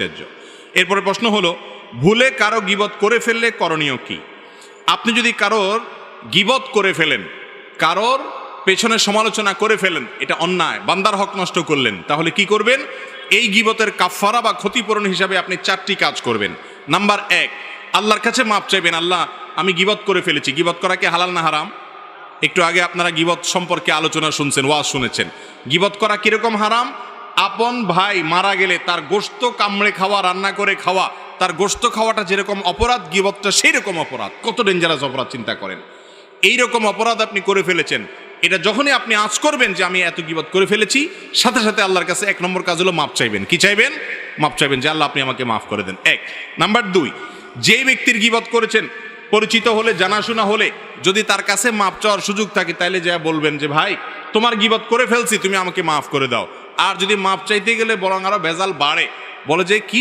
পরিত্যাজ্য। এরপরে প্রশ্ন হলো, ভুলে কারো গীবত করে ফেললে করণীয় কি? আপনি যদি কারোর গীবত করে ফেলেন, কারোর পেছনে সমালোচনা করে ফেলেন, এটা অন্যায়, বান্দার হক নষ্ট করলেন, তাহলে কি করবেন? এই গীবতের কাফফারা বা ক্ষতিপূরণ হিসাবে আপনি 4টি কাজ করবেন। নাম্বার 1, আল্লাহর কাছে মাপ চাইবেন। আল্লাহ, আমি গীবত করে ফেলেছি। গীবত করা কি হালাল না হারাম? একটু আগে আপনারা গীবত সম্পর্কে আলোচনা শুনছেন, ওয়াজ শুনেছেন। গীবত করা কিরকম হারাম? আপন ভাই মারা গেলে তার গোশত কামড়ে খাওয়া, রান্না করে খাওয়া, তার গোশত খাওয়াটা যেরকম অপরাধ, গীবতটা সেই রকম অপরাধ। কত ডেঞ্জারাস অপরাধ চিন্তা করেন। এই রকম অপরাধ আপনি করে ফেলেছেন, এটা যখনই আপনি আঁচ করবেন যে আমি এত গীবত করে ফেলেছি, সাথে সাথে আল্লাহর কাছে 1 নম্বর কাজ হলো মাপ চাইবেন। কি চাইবেন? মাপ চাইবেন যে আল্লাহ আপনি আমাকে মাফ করে দেন। 1 নাম্বার 2, যেই ব্যক্তির গীবত করেছেন, পরিচিত হলে, জানাশোনা হলে, যদি তার কাছে মাপ চাওয়ার সুযোগ থাকে, তাইলে যা বলবেন যে ভাই তোমার গীবত করে ফেলছি, তুমি আমাকে মাফ করে দাও। আর যদি মাপ চাইতে গেলে বরং আরো ভেজাল বাড়ে, বলে যে কি